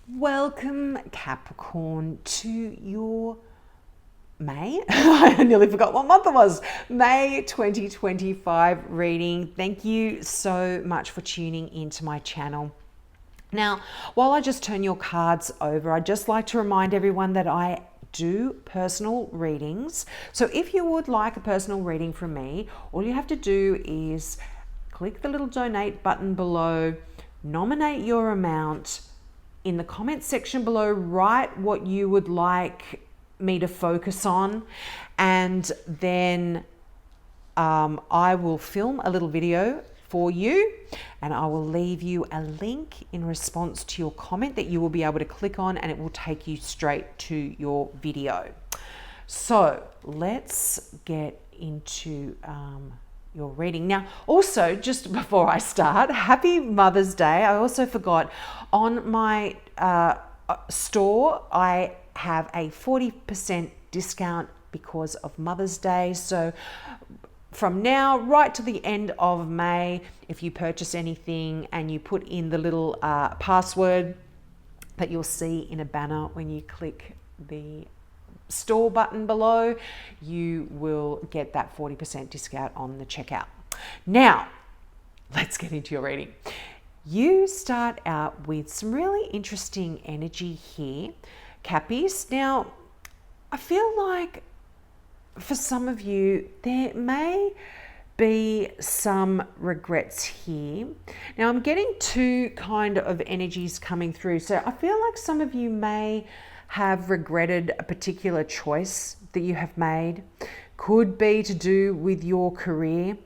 Welcome, Capricorn, to your May. I nearly forgot what month it was. May 2025 reading. Thank you so much for tuning into my channel. Now, while I just turn your cards over, I'd just like to remind everyone that I do personal readings. So if you would like a personal reading from me, all you have to do is click the little donate button below, nominate your amount. In the comments section below, write what you would like me to focus on, and then I will film a little video for you, and I will leave you a link in response to your comment that you will be able to click on, and it will take you straight to your video. So let's get into your reading. Now, also, just before I start, happy Mother's Day. I also forgot, on my store, I have a 40% discount because of Mother's Day. So from now right to the end of May, if you purchase anything and you put in the little password that you'll see in a banner when you click the store button below, you will get that 40% discount on the checkout. Now, let's get into your reading. You start out with some really interesting energy here, Cappies. Now, I feel like for some of you, there may be some regrets here. Now, I'm getting two kind of energies coming through. So I feel like some of you may have regretted a particular choice that you have made. Could be to do with your career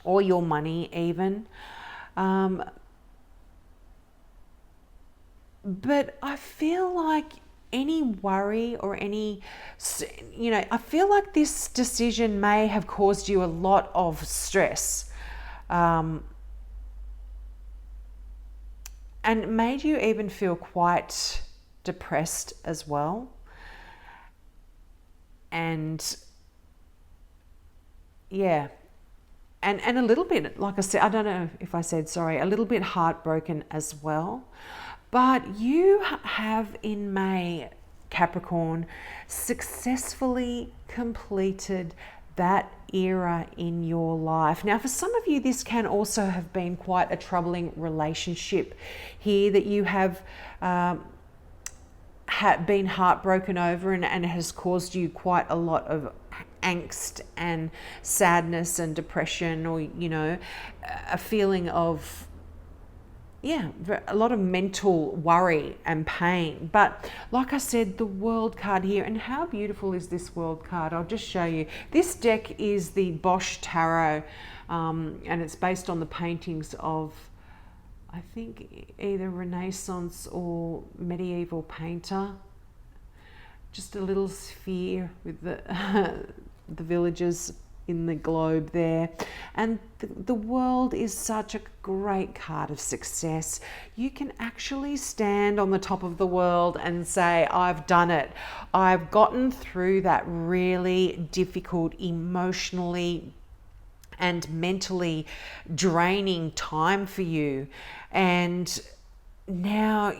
or your money even. But I feel like any worry or any, I feel like this decision may have caused you a lot of stress, and made you even feel quite depressed as well. And yeah, and a little bit, like I said, I don't know if I said sorry, a little bit heartbroken as well. But you have in May, Capricorn, successfully completed that era in your life. Now, for some of you, this can also have been quite a troubling relationship here that you have been heartbroken over, and it has caused you quite a lot of angst and sadness and depression, or, a feeling of, a lot of mental worry and pain. But like I said, the World card here, and how beautiful is this World card? I'll just show you. This deck is the Bosch Tarot, and it's based on the paintings of, I think, either Renaissance or medieval painter. Just a little sphere with the the villages in the globe there. And the World is such a great card of success. You can actually stand on the top of the world and say, I've done it. I've gotten through that really difficult, emotionally and mentally draining time for you. And now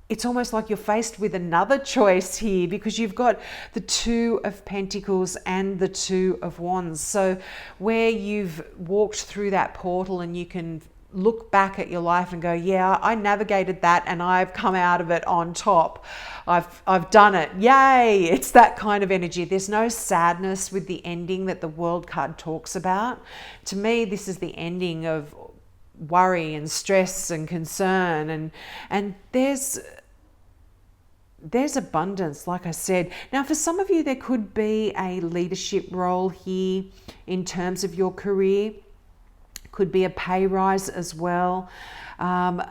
it's almost like you're faced with another choice here, because you've got the Two of Pentacles and the Two of Wands. So where you've walked through that portal and you can look back at your life and go, yeah, I navigated that and I've come out of it on top. I've done it. Yay. It's that kind of energy. There's no sadness with the ending that the World card talks about. To me, this is the ending of worry and stress and concern, and there's abundance, like I said. Now, for some of you, there could be a leadership role here in terms of your career. Could be a pay rise as well. And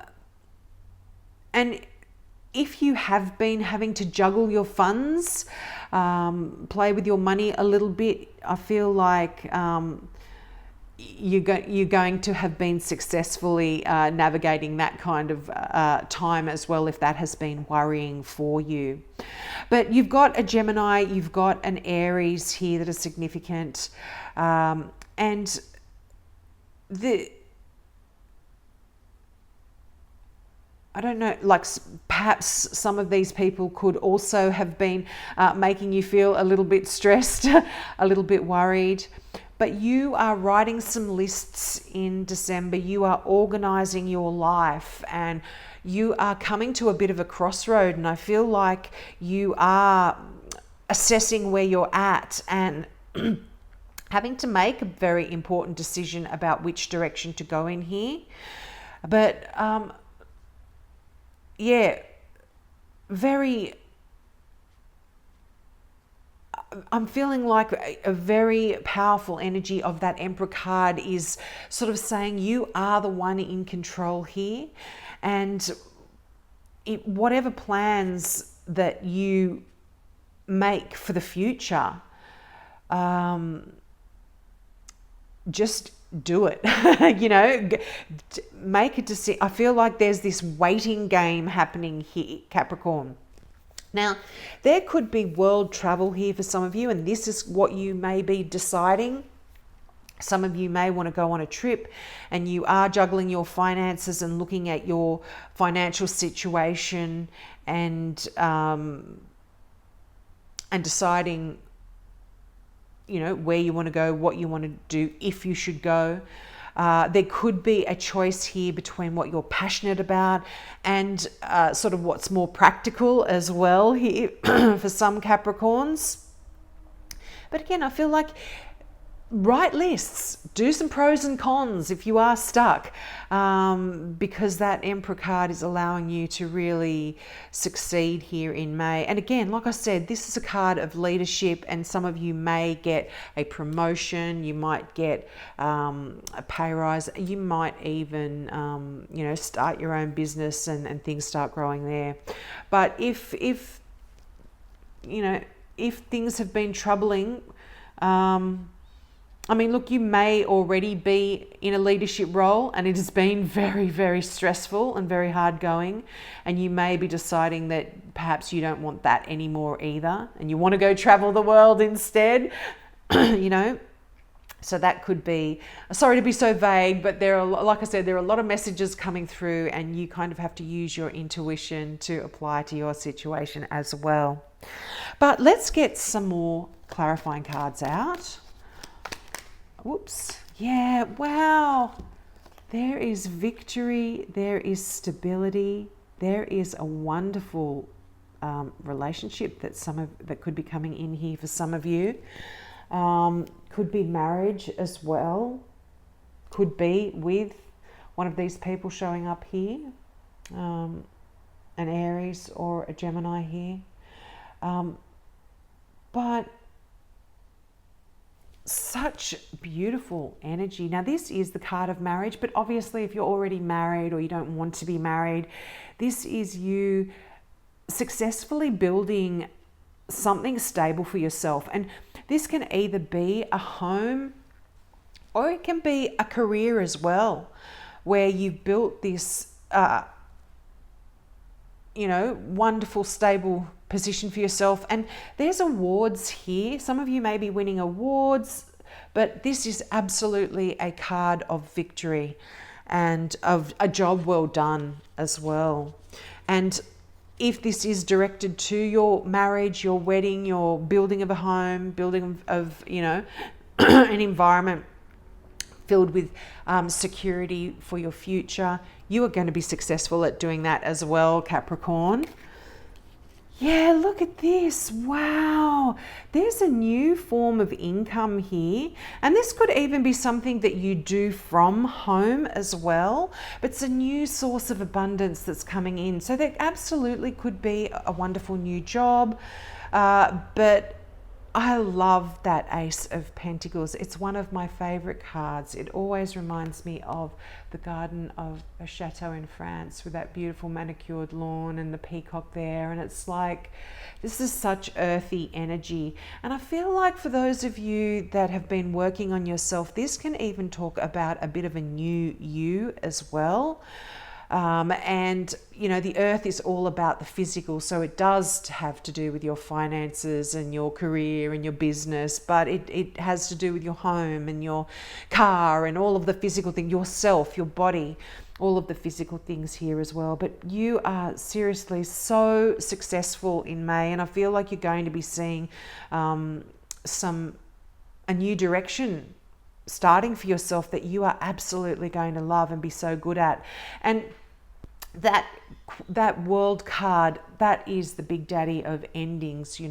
if you have been having to juggle your funds, play with your money a little bit, I feel like you're going to have been successfully navigating that kind of time as well, if that has been worrying for you. But you've got a Gemini, you've got an Aries here that are significant, and I don't know, like perhaps some of these people could also have been making you feel a little bit stressed, a little bit worried. But you are writing some lists in December. You are organizing your life, and you are coming to a bit of a crossroad. And I feel like you are assessing where you're at and having to make a very important decision about which direction to go in here. But yeah, I'm feeling like a very powerful energy of that Emperor card is sort of saying you are the one in control here, and whatever plans that you make for the future, just do it. Make a decision. I feel like there's this waiting game happening here, Capricorn. Now, there could be world travel here for some of you, and this is what you may be deciding. Some of you may want to go on a trip, and you are juggling your finances and looking at your financial situation and deciding, where you want to go, what you want to do, if you should go. There could be a choice here between what you're passionate about and sort of what's more practical as well here for some Capricorns. But again, I feel like write lists, do some pros and cons if you are stuck, because that Emperor card is allowing you to really succeed here in May. And again, like I said, this is a card of leadership, and some of you may get a promotion, you might get a pay rise, you might even start your own business and things start growing there. But if things have been troubling, look, you may already be in a leadership role and it has been very, very stressful and very hard going. And you may be deciding that perhaps you don't want that anymore either. And you want to go travel the world instead, So that could be, sorry to be so vague, but like I said, there are a lot of messages coming through, and you kind of have to use your intuition to apply to your situation as well. But let's get some more clarifying cards out. Whoops. Yeah, wow. There is victory. There is stability. There is a wonderful relationship that could be coming in here for some of you. Could be marriage as well. Could be with one of these people showing up here. An Aries or a Gemini here. But such beautiful energy. Now, this is the card of marriage, but obviously if you're already married or you don't want to be married, this is you successfully building something stable for yourself. And this can either be a home or it can be a career as well, where you've built this wonderful, stable position for yourself. And there's awards here. Some of you may be winning awards, but this is absolutely a card of victory and of a job well done as well. And if this is directed to your marriage, your wedding, your building of a home, building of an environment filled with security for your future, you are going to be successful at doing that as well, Capricorn. Yeah, look at this. Wow. There's a new form of income here. And this could even be something that you do from home as well. But it's a new source of abundance that's coming in. So there absolutely could be a wonderful new job. But I love that Ace of Pentacles. It's one of my favorite cards. It always reminds me of the garden of a chateau in France with that beautiful manicured lawn and the peacock there. And it's like, this is such earthy energy. And I feel like for those of you that have been working on yourself, this can even talk about a bit of a new you as well. And the earth is all about the physical, so it does have to do with your finances and your career and your business, but it has to do with your home and your car and all of the physical things, yourself, your body. all of the physical things here as well. But you are seriously so successful in May, and I feel like you're going to be seeing a new direction starting for yourself that you are absolutely going to love and be so good at. And that world card, that is the big daddy of endings.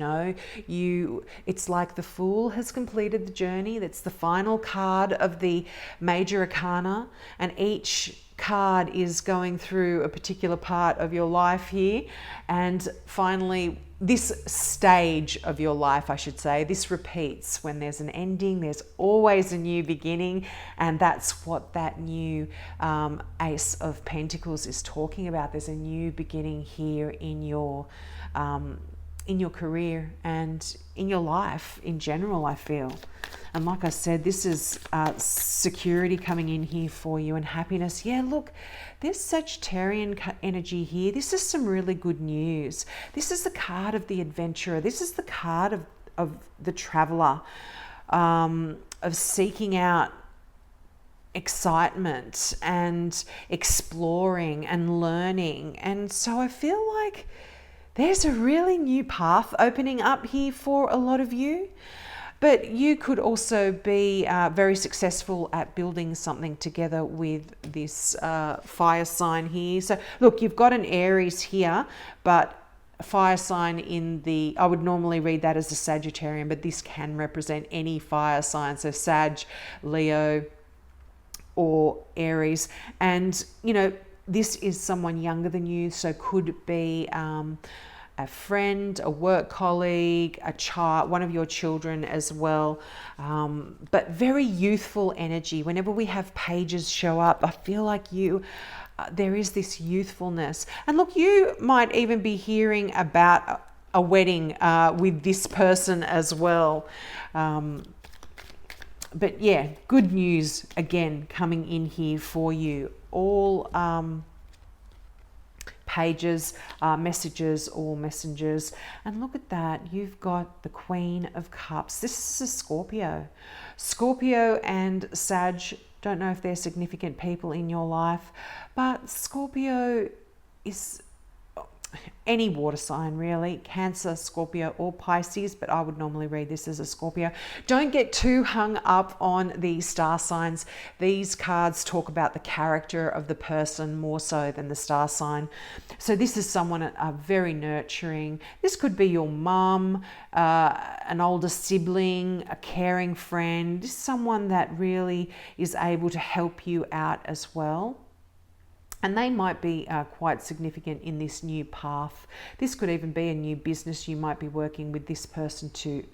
It's like the Fool has completed the journey. That's the final card of the major arcana, and each card is going through a particular part of your life here. And finally, this stage of your life, I should say, this repeats. When there's an ending, there's always a new beginning, and that's what that new Ace of Pentacles is talking about. There's a new beginning here in your career and in your life in general, I feel. And like I said, this is security coming in here for you, and happiness. Yeah, look, there's Sagittarian energy here. This is some really good news. This is the card of the adventurer. This is the card of the traveler, of seeking out excitement and exploring and learning. And so I feel like there's a really new path opening up here for a lot of you. But you could also be very successful at building something together with this fire sign here. So look, you've got an Aries here, but a fire sign I would normally read that as a Sagittarian, but this can represent any fire sign. So Sag, Leo, or Aries. And, this is someone younger than you, so could be a friend, a work colleague, a child, one of your children as well. But very youthful energy. Whenever we have pages show up, I feel like there is this youthfulness. And look, you might even be hearing about a wedding with this person as well. But yeah, good news again coming in here for you. All pages, messages or messengers. And look at that, you've got the Queen of Cups. This is a Scorpio. Scorpio and Sag, don't know if they're significant people in your life, but Scorpio is any water sign really, Cancer, Scorpio or Pisces, but I would normally read this as a Scorpio. Don't get too hung up on the star signs. These cards talk about the character of the person more so than the star sign. So this is someone very nurturing. This could be your mum, an older sibling, a caring friend, someone that really is able to help you out as well. And they might be quite significant in this new path. This could even be a new business. You might be working with this person to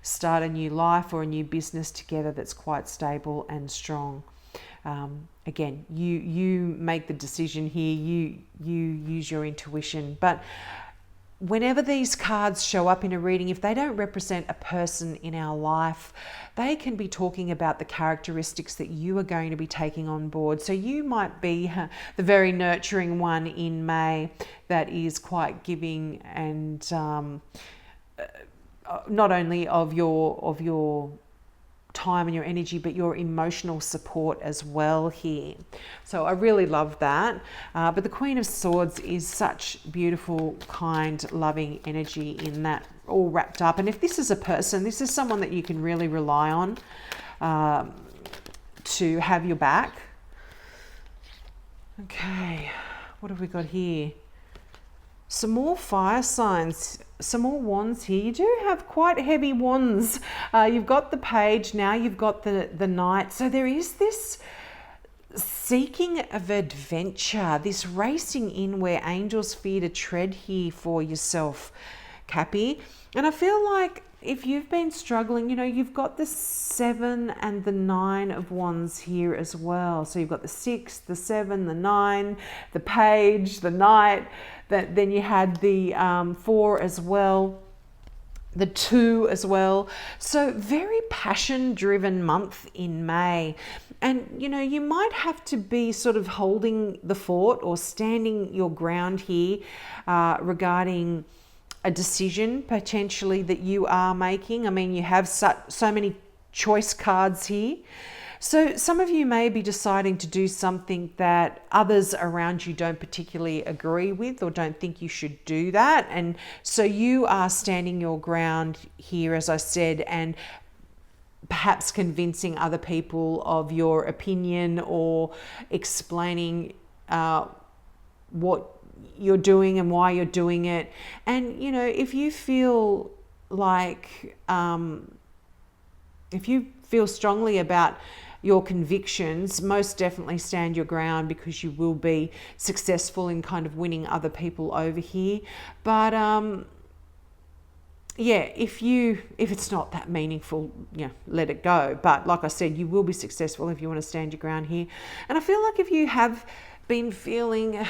start a new life or a new business together that's quite stable and strong. Again, you make the decision here. You use your intuition. But whenever these cards show up in a reading, if they don't represent a person in our life, they can be talking about the characteristics that you are going to be taking on board. So you might be the very nurturing one in May that is quite giving and not only of your time and your energy, but your emotional support as well here. So I really love that. But the Queen of Swords is such beautiful, kind, loving energy in that, all wrapped up. And if this is a person, this is someone that you can really rely on to have your back. Okay, what have we got here? Some more fire signs, some more wands here. You do have quite heavy wands. You've got the Page, now you've got the Knight. So there is this seeking of adventure, this racing in where angels fear to tread here for yourself, Cappy. And I feel like if you've been struggling, you've got the 7 and the 9 of wands here as well. So you've got the 6, the 7, the 9, the Page, the Knight. Then you had the 4 as well, the 2 as well. So very passion-driven month in May. And, you might have to be sort of holding the fort or standing your ground here regarding a decision potentially that you are making. I mean, you have so many choice cards here. So some of you may be deciding to do something that others around you don't particularly agree with or don't think you should do that. And so you are standing your ground here, as I said, and perhaps convincing other people of your opinion or explaining what you're doing and why you're doing it. And, you know, if you feel like, if you feel strongly about your convictions, most definitely stand your ground, because you will be successful in kind of winning other people over here. But yeah, if it's not that meaningful, you know, let it go. But like I said, you will be successful if you want to stand your ground here. And I feel like if you have been feeling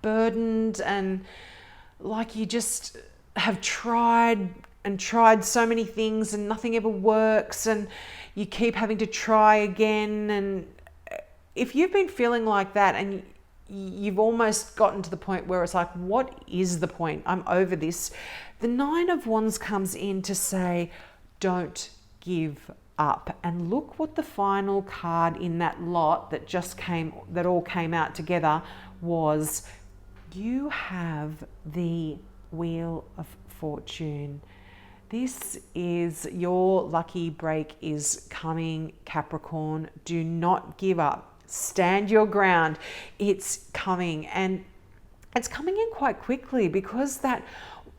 burdened and like you just have tried so many things and nothing ever works, and you keep having to try again, and if you've been feeling like that and you've almost gotten to the point where it's like, what is the point? I'm over this. The Nine of Wands comes in to say, don't give up. And look what the final card in that lot that all came out together was. You have the Wheel of Fortune. This is your lucky break is coming, Capricorn. Do not give up. Stand your ground. It's coming, and it's coming in quite quickly, because that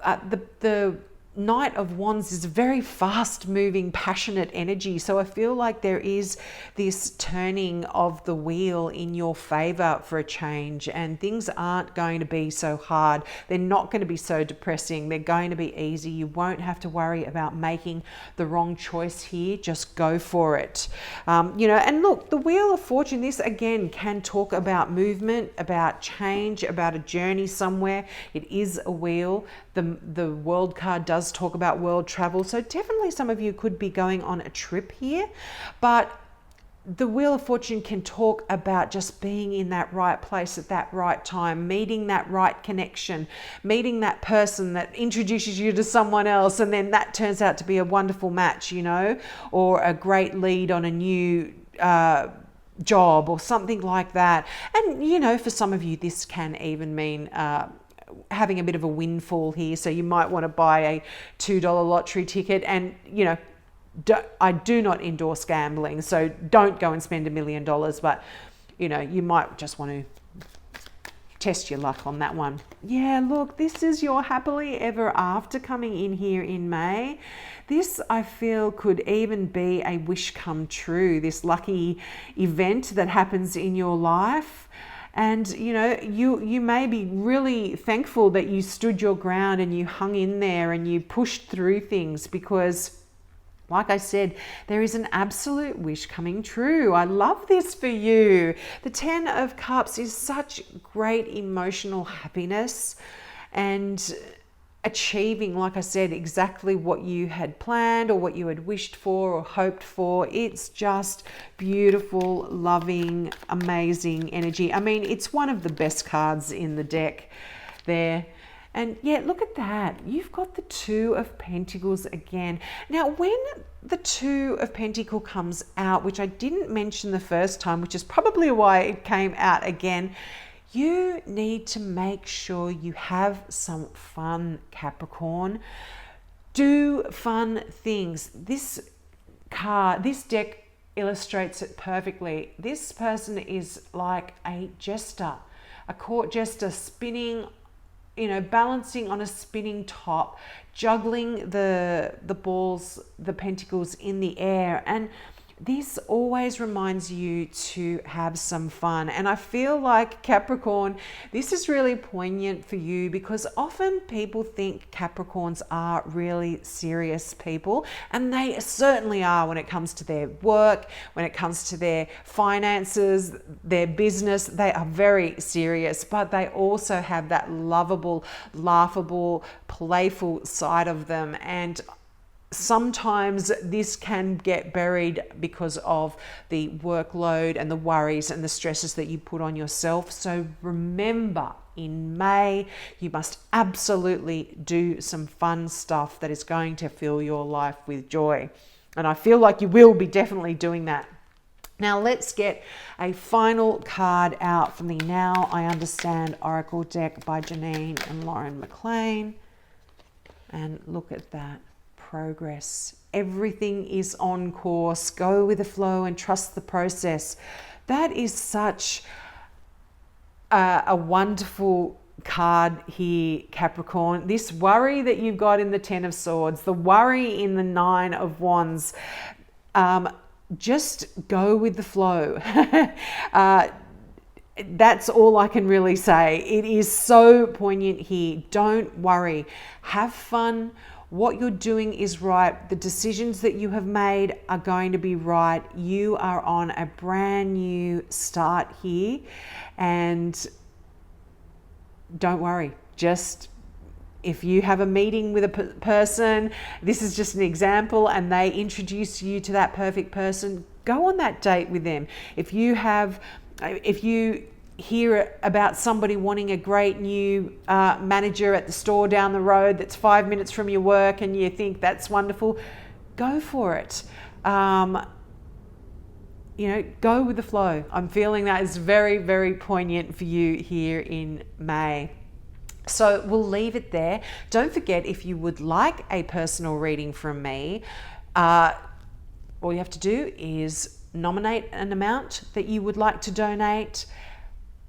the Knight of Wands is very fast moving, passionate energy. So I feel like there is this turning of the wheel in your favor for a change, and things aren't going to be so hard. They're not going to be so depressing. They're going to be easy. You won't have to worry about making the wrong choice here. Just go for it. You know, and look, the Wheel of Fortune, this again can talk about movement, about change, about a journey somewhere. It is a wheel. The World card does talk about world travel, so definitely some of you could be going on a trip here. But the Wheel of Fortune can talk about just being in that right place at that right time, meeting that right connection, meeting that person that introduces you to someone else, and then that turns out to be a wonderful match, you know, or a great lead on a new job or something like that. And, you know, for some of you, this can even mean having a bit of a windfall here. So you might want to buy a $2 lottery ticket, and, you know, I do not endorse gambling, so don't go and spend $1 million, but, you know, you might just want to test your luck on that one. Yeah, look, this is your happily ever after coming in here in May. This, I feel, could even be a wish come true, this lucky event that happens in your life. And, you know, you may be really thankful that you stood your ground and you hung in there and you pushed through things, because, like I said, there is an absolute wish coming true. I love this for you. The Ten of Cups is such great emotional happiness and achieving, like I said, exactly what you had planned or what you had wished for or hoped for. It's just beautiful, loving, amazing energy. I mean, it's one of the best cards in the deck there. And yeah, look at that. You've got the Two of Pentacles again. Now, when the Two of Pentacles comes out, which I didn't mention the first time, which is probably why it came out again, you need to make sure you have some fun, Capricorn. Do fun things. This deck illustrates it perfectly. This person is like a jester, a court jester, spinning, you know, balancing on a spinning top, juggling the balls, the pentacles in the air. And this always reminds you to have some fun. And I feel like, Capricorn, this is really poignant for you, because often people think Capricorns are really serious people, and they certainly are when it comes to their work, when it comes to their finances, their business. They are very serious, but they also have that lovable, laughable, playful side of them. And sometimes this can get buried because of the workload and the worries and the stresses that you put on yourself. So remember, in May, you must absolutely do some fun stuff that is going to fill your life with joy. And I feel like you will be definitely doing that. Now let's get a final card out from the Now I Understand Oracle deck by Janine and Lauren McLean. And look at that. Progress. Everything is on course. Go with the flow and trust the process. That is such a wonderful card here, Capricorn. This worry that you've got in the Ten of Swords, the worry in the Nine of Wands, just go with the flow. That's all I can really say. It is so poignant here. Don't worry. Have fun. What you're doing is right. The decisions that you have made are going to be right. You are on a brand new start here. And don't worry. Just if you have a meeting with a person, this is just an example, and they introduce you to that perfect person, go on that date with them. If you hear about somebody wanting a great new manager at the store down the road that's 5 minutes from your work and you think that's wonderful, go for it. Go with the flow. I'm feeling that is very, very poignant for you here in May. So we'll leave it there. Don't forget, if you would like a personal reading from me, all you have to do is nominate an amount that you would like to donate,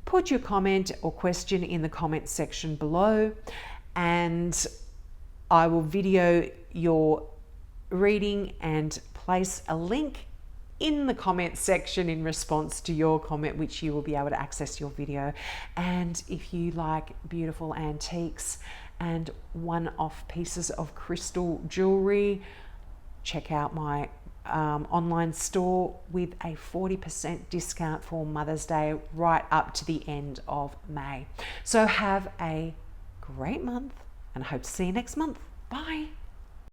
put your comment or question in the comment section below, and I will video your reading and place a link in the comment section in response to your comment, which you will be able to access your video. And if you like beautiful antiques and one-off pieces of crystal jewelry, check out my online store with a 40% discount for Mother's Day right up to the end of May. So have a great month and I hope to see you next month. Bye.